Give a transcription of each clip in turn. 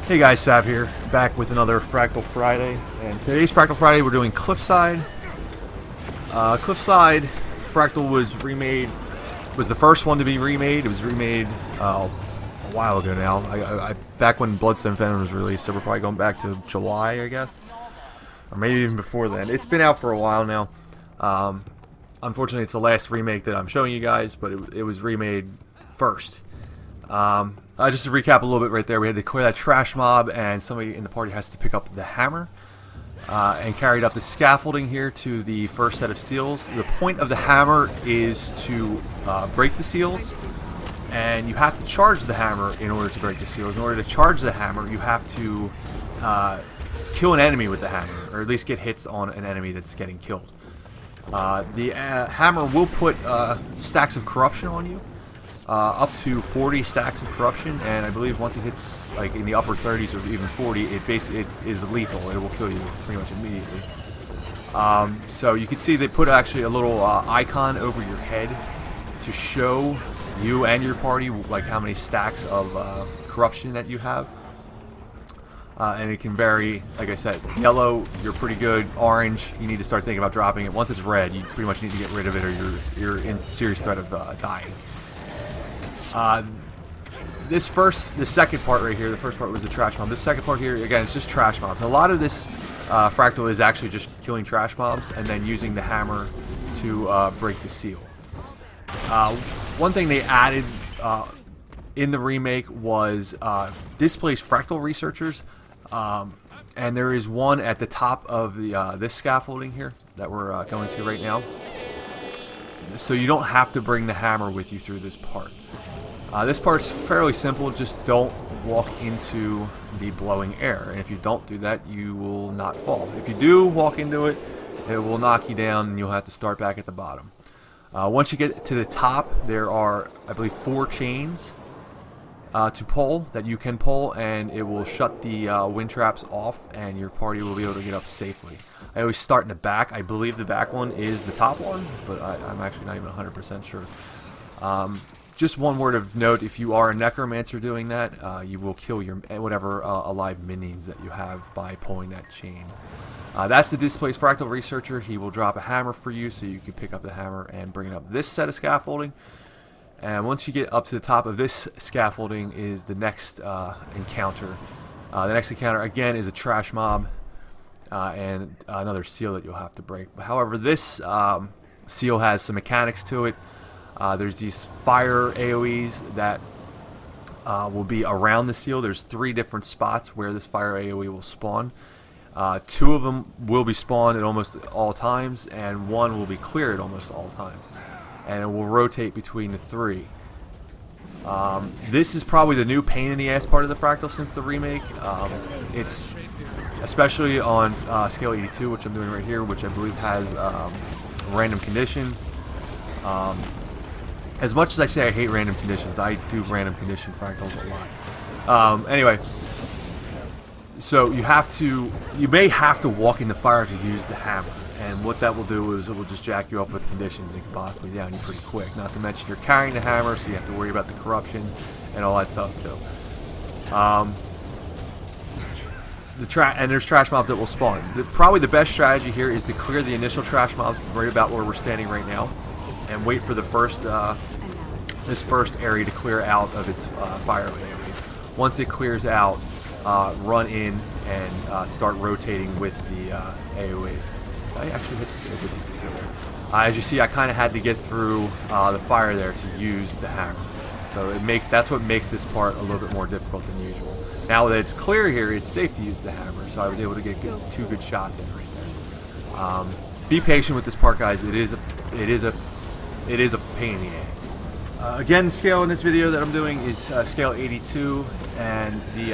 Hey guys, Sav here, back with another Fractal Friday, and today's Fractal Friday we're doing Cliffside. Cliffside, Fractal was the first one to be remade. It was remade a while ago now. Back when Bloodstone Venom was released, so we're probably going back to July, I guess, or maybe even before then. It's been out for a while now. Unfortunately, it's the last remake that I'm showing you guys, but it was remade first. Just to recap a little bit right there, we had to clear that trash mob, and somebody in the party has to pick up the hammer and carry it up the scaffolding here to the first set of seals. The point of the hammer is to break the seals, and you have to charge the hammer in order to break the seals. In order to charge the hammer, you have to kill an enemy with the hammer, or at least get hits on an enemy that's getting killed. The hammer will put stacks of corruption on you. Up to 40 stacks of corruption, and I believe once it hits like in the upper 30s or even 40, it is lethal. It will kill you pretty much immediately. So you can see they put actually a little icon over your head to show you and your party like how many stacks of corruption that you have. And it can vary, like I said, yellow, you're pretty good. Orange, you need to start thinking about dropping it. Once it's red, you pretty much need to get rid of it, or you're in serious threat of dying. The second part right here, the first part was the trash mob. This second part here, again, it's just trash mobs. A lot of this Fractal is actually just killing trash mobs and then using the hammer to break the seal. One thing they added in the remake was displaced Fractal researchers, and there is one at the top of the this scaffolding here that we're going to right now. So you don't have to bring the hammer with you through this part. This part's fairly simple. Just don't walk into the blowing air, and if you don't do that, you will not fall. If you do walk into it, it will knock you down, and you'll have to start back at the bottom. Once you get to the top, there are, I believe, 4 chains to pull that you can pull, and it will shut the wind traps off, and your party will be able to get up safely. I always start in the back. I believe the back one is the top one, but I'm actually not even 100% sure. Just one word of note: if you are a necromancer doing that, you will kill your whatever alive minions that you have by pulling that chain. That's the displaced Fractal researcher. He will drop a hammer for you, so you can pick up the hammer and bring it up this set of scaffolding. And once you get up to the top of this scaffolding is the next encounter. The next encounter again is a trash mob and another seal that you'll have to break. However, this seal has some mechanics to it. There's these fire AoEs that will be around the seal. There's 3 different spots where this fire AoE will spawn. 2 of them will be spawned at almost all times, and 1 will be clear at almost all times. And it will rotate between the 3. This is probably the new pain in the ass part of the Fractal since the remake. It's especially on scale 82, which I'm doing right here, which I believe has random conditions. As much as I say I hate random conditions, I do random condition Fractals a lot. Anyway, so you may have to walk in the fire to use the hammer, and what that will do is it will just jack you up with conditions and can possibly down you pretty quick. Not to mention you're carrying the hammer, so you have to worry about the corruption and all that stuff too. And there's trash mobs that will spawn. Probably the best strategy here is to clear the initial trash mobs right about where we're standing right now, and wait for the first this first area to clear out of its fire area. Once it clears out, run in and start rotating with the AoE. I actually hit the seal there. As you see, I kind of had to get through the fire there to use the hammer. So that's what makes this part a little bit more difficult than usual. Now that it's clear here, it's safe to use the hammer, so I was able to get 2 good shots in right there. Be patient with this part, guys. It is a pain in the ass. Again, the scale in this video that I'm doing is scale 82, and the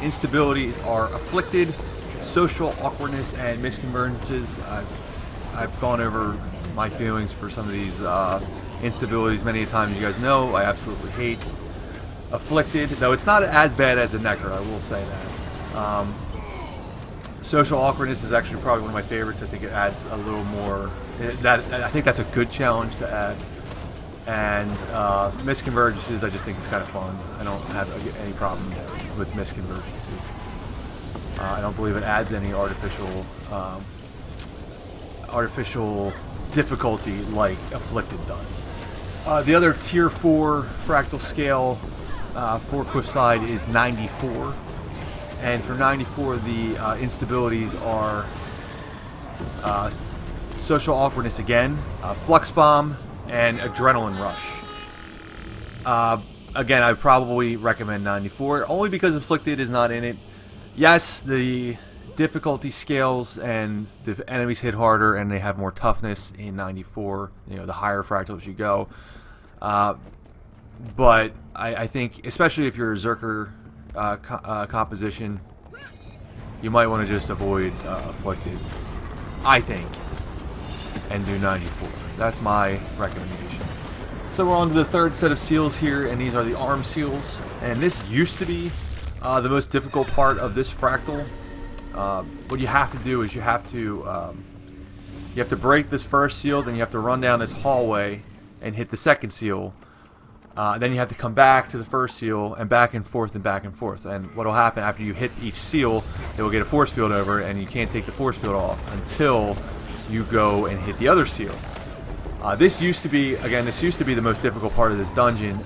instabilities are afflicted, social awkwardness, and misconvergences. I've gone over my feelings for some of these instabilities many times. You guys know I absolutely hate afflicted, though it's not as bad as a Necro, I will say that. Social awkwardness is actually probably one of my favorites. I think it adds a little more. I think that's a good challenge to add. And misconvergences, I just think it's kind of fun. I don't have any problem with misconvergences. I don't believe it adds any artificial difficulty like Afflicted does. The other tier 4 fractal scale for Cliffside is 94. And for 94, the instabilities are Social Awkwardness again, Flux Bomb, and Adrenaline Rush. Again, I'd probably recommend 94, only because Afflicted is not in it. Yes, the difficulty scales and the enemies hit harder and they have more toughness in 94, you know, the higher fractals you go. But I think, especially if you're a Zerker composition, you might want to just avoid Afflicted, I think, and do 94. That's my recommendation. So we're on to the third set of seals here, and these are the arm seals. And this used to be the most difficult part of this fractal. What you have to do is you have to break this first seal, then you have to run down this hallway and hit the second seal. Then you have to come back to the first seal and back and forth and back and forth. And what will happen after you hit each seal, it will get a force field over it, and you can't take the force field off until you go and hit the other seal. This used to be the most difficult part of this dungeon.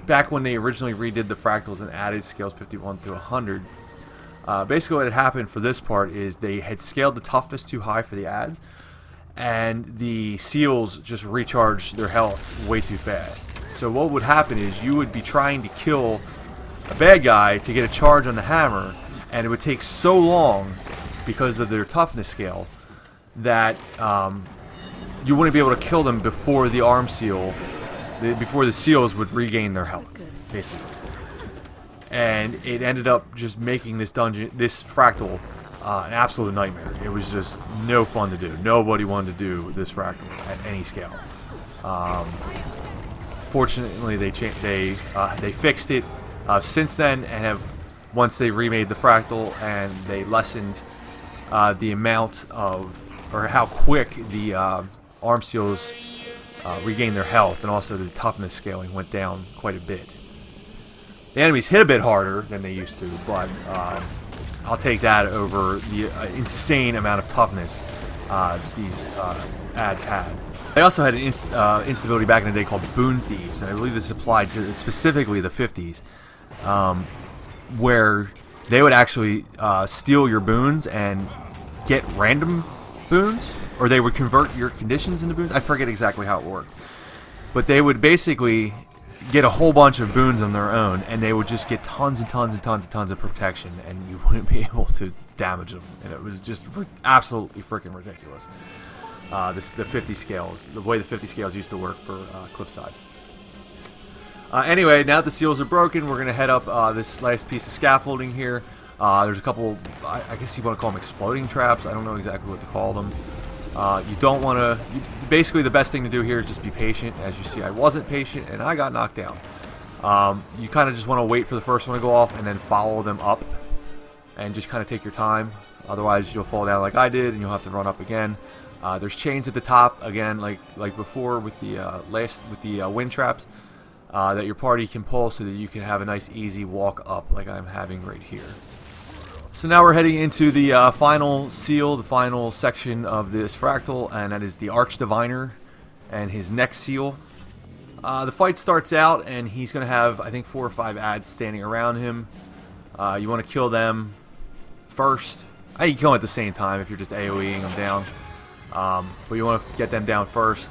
Back when they originally redid the fractals and added scales 51 through 100, basically what had happened for this part is they had scaled the toughness too high for the adds, and the seals just recharged their health way too fast. So what would happen is you would be trying to kill a bad guy to get a charge on the hammer, and it would take so long because of their toughness scale that you wouldn't be able to kill them before the arm seal, before the seals would regain their health, basically. And it ended up just making this dungeon, this fractal, an absolute nightmare. It was just no fun to do. Nobody wanted to do this fractal at any scale. Fortunately, they fixed it since then, and have, once they remade the fractal and they lessened the amount of, or how quick the arm seals regain their health, and also the toughness scaling went down quite a bit. The enemies hit a bit harder than they used to, but I'll take that over the insane amount of toughness these ads had. They also had an instability back in the day called Boon Thieves, and I believe this applied to specifically the 50s, where they would actually steal your boons and get random boons, or they would convert your conditions into boons. I forget exactly how it worked, but they would basically get a whole bunch of boons on their own, and they would just get tons and tons and tons and tons of protection, and you wouldn't be able to damage them, and it was just absolutely freaking ridiculous. The 50 scales, the way the 50 scales used to work for Cliffside. Anyway, now that the seals are broken, we're going to head up this last piece of scaffolding here. There's a couple, I guess you want to call them exploding traps. I don't know exactly what to call them. You don't want to, basically the best thing to do here is just be patient. As you see, I wasn't patient and I got knocked down. You kind of just want to wait for the first one to go off and then follow them up and just kind of take your time. Otherwise you'll fall down like I did and you'll have to run up again. There's chains at the top again, like before with the wind traps, that your party can pull so that you can have a nice easy walk up like I'm having right here. So now we're heading into the final seal, the final section of this fractal, and that is the Arch Diviner and his next seal. The fight starts out, and he's going to have, I think, 4 or 5 ads standing around him. You want to kill them first. I think you can kill them at the same time if you're just AoEing them down. But you want to get them down first.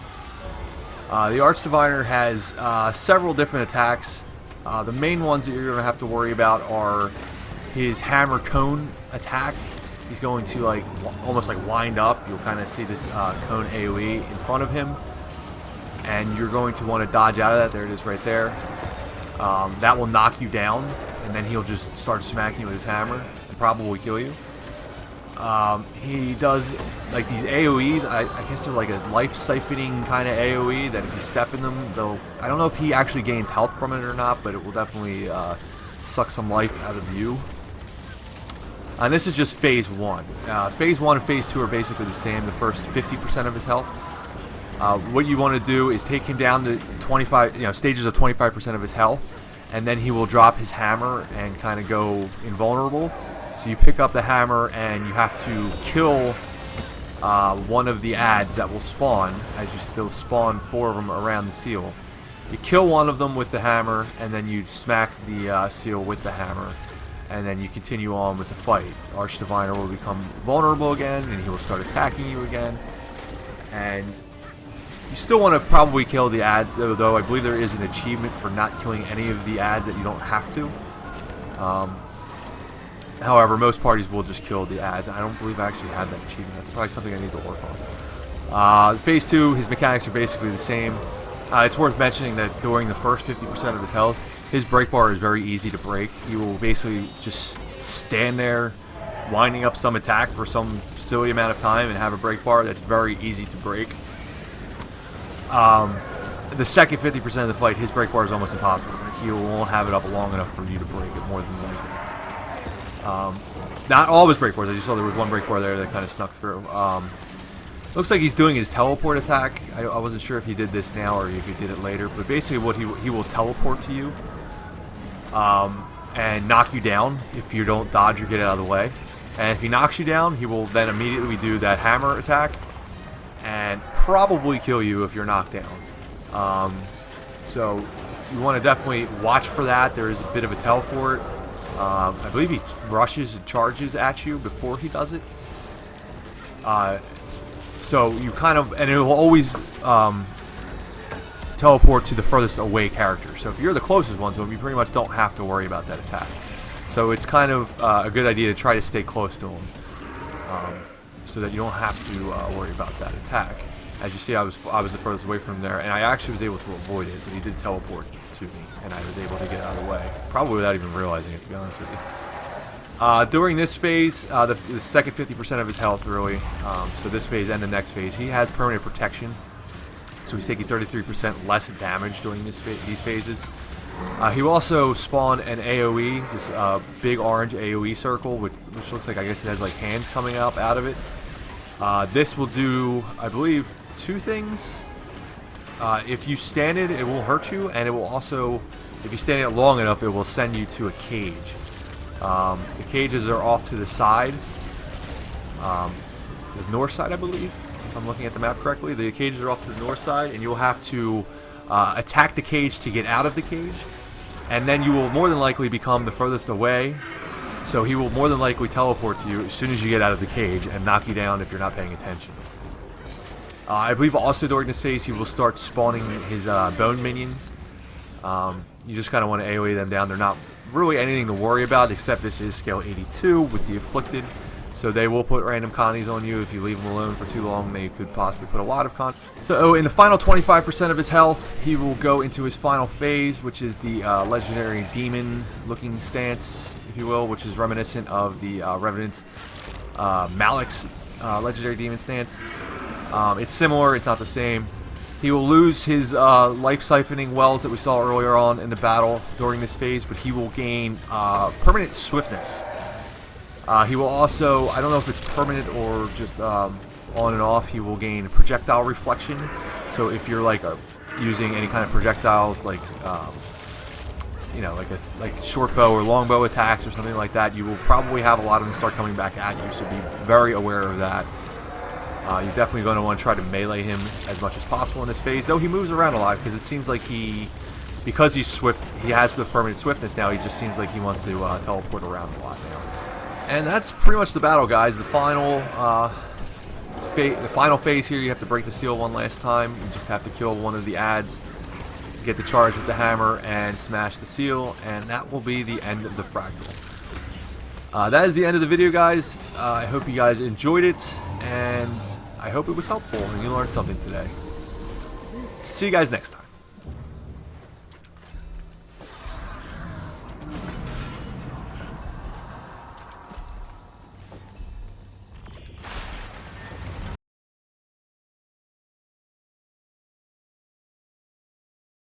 The Arch Diviner has several different attacks. The main ones that you're going to have to worry about are his hammer cone attack. He's going to almost wind up. You'll kind of see this cone AoE in front of him, and you're going to want to dodge out of that. There it is right there. That will knock you down, and then he'll just start smacking you with his hammer and probably kill you. He does these AoEs. I guess they're like a life siphoning kind of AoE that if you step in them, I don't know if he actually gains health from it or not, but it will definitely suck some life out of you. And this is just phase 1. Phase 1 and phase 2 are basically the same. The first 50% of his health. What you want to do is take him down to 25, stages of 25% of his health, and then he will drop his hammer and kind of go invulnerable. So you pick up the hammer and you have to kill one of the adds that will spawn, as you still spawn 4 of them around the seal. You kill one of them with the hammer, and then you smack the seal with the hammer, and then you continue on with the fight. Archdiviner will become vulnerable again, and he will start attacking you again. And you still want to probably kill the adds, though I believe there is an achievement for not killing any of the adds that you don't have to. However, most parties will just kill the adds. I don't believe I actually had that achievement. That's probably something I need to work on. Phase 2, his mechanics are basically the same. It's worth mentioning that during the first 50% of his health, his break bar is very easy to break. He will basically just stand there, winding up some attack for some silly amount of time and have a break bar that's very easy to break. The second 50% of the fight, his break bar is almost impossible to break. He won't have it up long enough for you to break it, more than likely. Not all of his break bars. I just saw there was one break bar there that kind of snuck through. Looks like he's doing his teleport attack. I wasn't sure if he did this now or if he did it later, but basically what he will teleport to you and knock you down if you don't dodge or get out of the way. And if he knocks you down, he will then immediately do that hammer attack and probably kill you if you're knocked down. So you want to definitely watch for that. There is a bit of a tell for it. I believe he rushes and charges at you before he does it. So you kind of, and it will always teleport to the furthest away character. So if you're the closest one to him, you pretty much don't have to worry about that attack. So it's kind of a good idea to try to stay close to him, so that you don't have to worry about that attack. As you see, I was the furthest away from him there, and I actually was able to avoid it, but he did teleport to me, and I was able to get out of the way, probably without even realizing it, to be honest with you. During this phase, the second 50% of his health, really, so this phase and the next phase, he has permanent protection, so he's taking 33% less damage during these phases. He will also spawn an AoE, this big orange AoE circle, which looks like, I guess it has like hands coming up out of it. This will do, I believe, 2 things. If you stand it, it will hurt you, and it will also, if you stand it long enough, it will send you to a cage. The cages are off to the side, the north side, I believe, if I'm looking at the map correctly. The cages are off to the north side, and you'll have to attack the cage to get out of the cage, and then you will more than likely become the furthest away. So he will more than likely teleport to you as soon as you get out of the cage and knock you down if you're not paying attention. I believe also during this phase he will start spawning his bone minions. You just kind of want to AoE them down. They're not really anything to worry about, except this is scale 82 with the Afflicted. So they will put random connies on you. If you leave them alone for too long, they could possibly put a lot of connies. So in the final 25% of his health, he will go into his final phase, which is the legendary demon-looking stance, if you will, which is reminiscent of the Revenant's Malik's legendary demon stance. It's similar, it's not the same. He will lose his life siphoning wells that we saw earlier on in the battle during this phase, but he will gain permanent swiftness. He will also, I don't know if it's permanent or just on and off, he will gain projectile reflection. So if you're like using any kind of projectiles, like like short bow or long bow attacks or something like that, you will probably have a lot of them start coming back at you. So be very aware of that. You're definitely going to want to try to melee him as much as possible in this phase, though he moves around a lot because it seems like because he's swift, he has the permanent swiftness now. He just seems like he wants to teleport around a lot now. And that's pretty much the battle, guys. The final phase here, you have to break the seal one last time. You just have to kill one of the adds, get the charge with the hammer, and smash the seal, and that will be the end of the Fractal. That is the end of the video, guys. I hope you guys enjoyed it, and I hope it was helpful and you learned something today. See you guys next time.